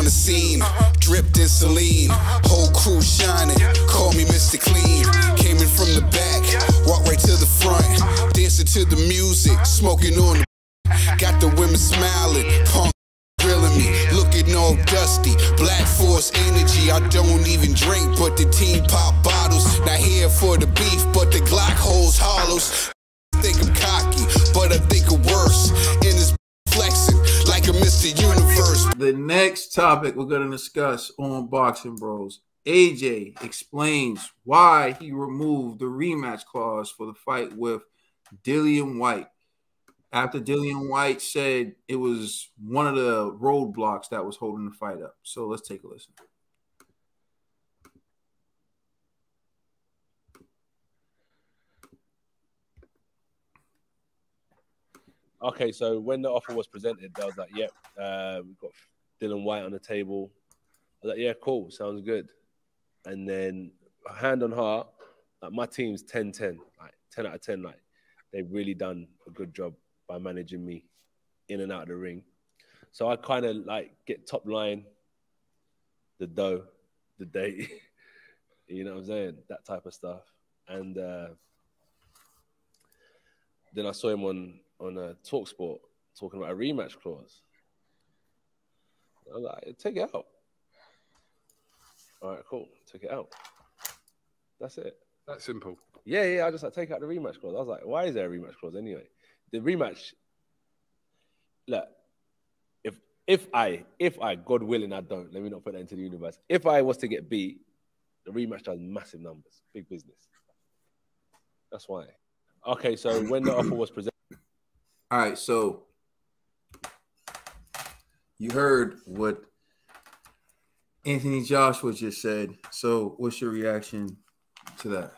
on the scene, dripped in Celine, whole crew shining, call me Mr. Clean. Came in from the back, walked right to the front, dancing to the music, smoking on the got the women smiling, punk grilling me, looking all dusty, Black Force energy, I don't even drink, but the team pop bottles, not here for the beef, but the Glock holds hollows. Think I'm cocky, but I think I'm worse, in this flexing like a Mr. Universe. The next topic we're going to discuss on Boxing Bros, AJ explains why he removed the rematch clause for the fight with Dillian Whyte, after Dillian Whyte said it was one of the roadblocks that was holding the fight up. So let's take a listen. Okay, so when the offer was presented, I was like, yep, we've got Dillian Whyte on the table. I was like, yeah, cool, sounds good. And then hand on heart, like my team's 10-10, like 10 out of 10. Like they've really done a good job by managing me in and out of the ring. So I kind of like get top line, the dough, the date, you know what I'm saying? That type of stuff. And then I saw him on TalkSport talking about a rematch clause. I was like, take it out. All right, cool. Take it out. That's it. That's simple. Yeah. I just like take out the rematch clause. I was like, why is there a rematch clause anyway? The rematch. Look, if I, God willing, I don't. Let me not put that into the universe. If I was to get beat, the rematch does massive numbers, big business. That's why. Okay, so when the offer was presented. All right, so you heard what Anthony Joshua just said. So what's your reaction to that?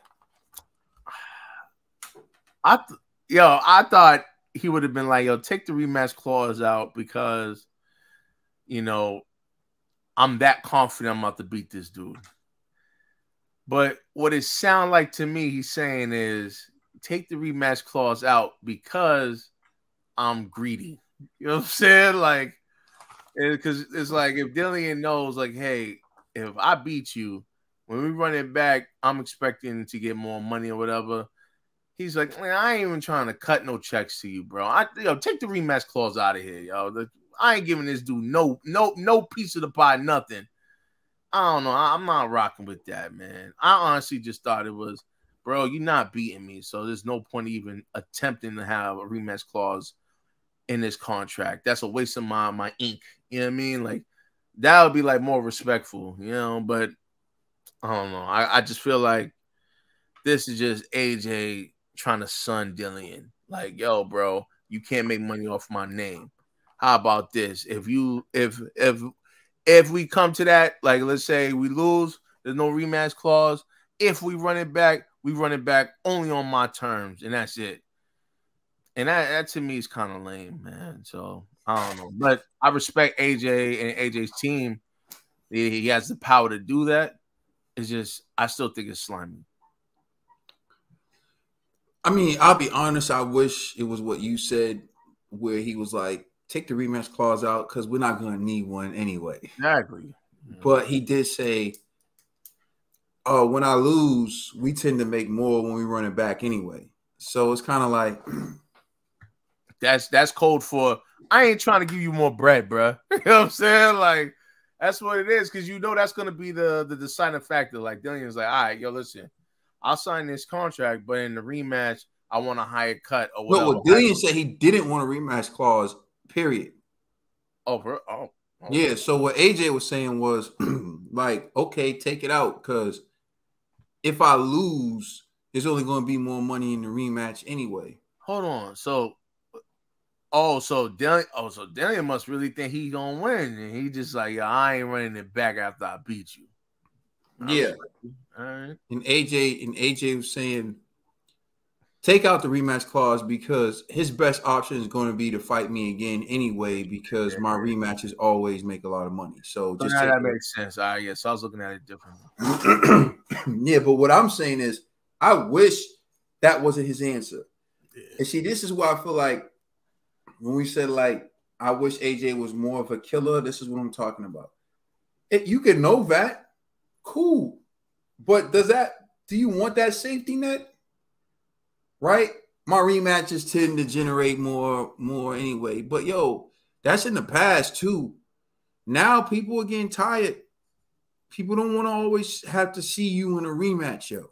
I thought he would have been like, yo, take the rematch clause out because, you know, I'm that confident I'm about to beat this dude. But what it sounds like to me he's saying is take the rematch clause out because I'm greedy. You know what I'm saying? Like, because it's like if Dillian knows, like, hey, if I beat you, when we run it back, I'm expecting to get more money or whatever. He's like, man, I ain't even trying to cut no checks to you, bro. Take the rematch clause out of here, yo. I ain't giving this dude no piece of the pie, nothing. I don't know. I'm not rocking with that, man. I honestly just thought it was, bro, you're not beating me, so there's no point even attempting to have a rematch clause in this contract. That's a waste of my ink. You know what I mean? Like, that would be like more respectful, you know, but I don't know. I just feel like this is just AJ trying to sun Dillian. Like, yo, bro, you can't make money off my name. How about this? If we come to that, like, let's say we lose, there's no rematch clause. If we run it back only on my terms, and that's it. And that to me is kind of lame, man. So I don't know. But I respect AJ and AJ's team. He has the power to do that. It's just, I still think it's slimy. I mean, I'll be honest. I wish it was what you said, where he was like, take the rematch clause out because we're not going to need one anyway. Exactly. But he did say, oh, when I lose, we tend to make more when we run it back anyway. So it's kind of like that's code for I ain't trying to give you more bread, bro. You know what I'm saying? Like, that's what it is, because you know that's going to be the deciding factor. Like, Dillian's like, all right, yo, listen, I'll sign this contract, but in the rematch, I want a higher cut or whatever. No, Dillian said he didn't want a rematch clause, period. Oh. Yeah, so what AJ was saying was, like, okay, take it out, because if I lose, there's only going to be more money in the rematch anyway. Hold on. So Dillian must really think he gonna win, and he just like, yeah, I ain't running it back after I beat you. Yeah. All right. And AJ was saying, take out the rematch clause because his best option is going to be to fight me again anyway, because my rematches always make a lot of money. So just now that makes sense. All right, so I was looking at it differently. Yeah, but what I'm saying is, I wish that wasn't his answer. Yeah. And see, this is why I feel like when we said, like, I wish AJ was more of a killer, this is what I'm talking about. You can know that. Cool. But do you want that safety net? Right? My rematches tend to generate more anyway. But yo, that's in the past too. Now people are getting tired. People don't want to always have to see you in a rematch, yo.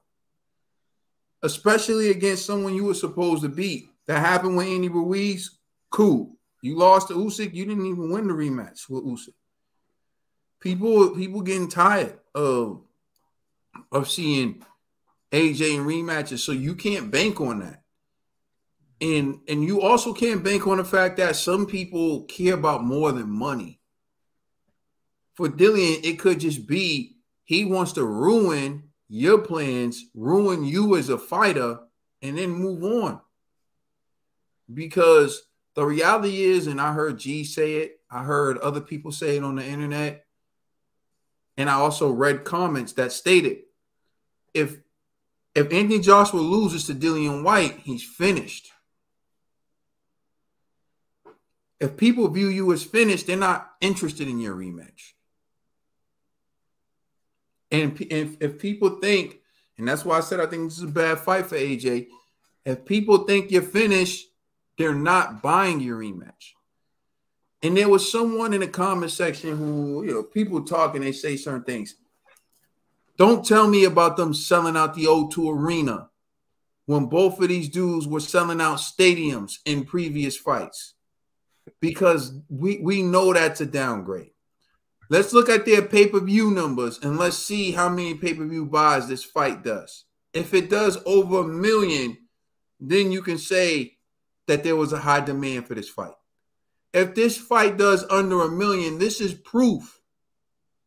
Especially against someone you were supposed to beat. That happened with Andy Ruiz. Cool. You lost to Usyk. You didn't even win the rematch with Usyk. People getting tired of seeing AJ in rematches, so you can't bank on that. And you also can't bank on the fact that some people care about more than money. For Dillian, it could just be he wants to ruin your plans, ruin you as a fighter, and then move on. Because the reality is, and I heard G say it, I heard other people say it on the internet, and I also read comments that stated, if Anthony Joshua loses to Dillian Whyte, he's finished. If people view you as finished, they're not interested in your rematch. And if people think, and that's why I said I think this is a bad fight for AJ, if people think you're finished, they're not buying your rematch. And there was someone in the comment section who, people talking, they say certain things. Don't tell me about them selling out the O2 Arena when both of these dudes were selling out stadiums in previous fights. Because we know that's a downgrade. Let's look at their pay-per-view numbers and let's see how many pay-per-view buys this fight does. If it does over 1 million, then you can say that there was a high demand for this fight. If this fight does under 1 million, this is proof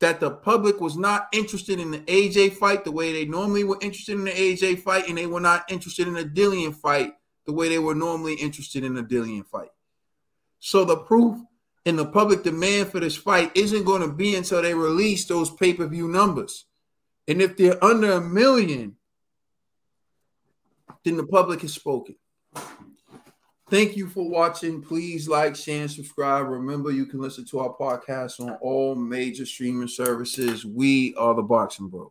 that the public was not interested in the AJ fight the way they normally were interested in the AJ fight, and they were not interested in the Dillian fight the way they were normally interested in the Dillian fight. So the proof and the public demand for this fight isn't going to be until they release those pay-per-view numbers. And if they're under 1 million, then the public has spoken. Thank you for watching. Please like, share, and subscribe. Remember, you can listen to our podcast on all major streaming services. We are the Boxing Bros.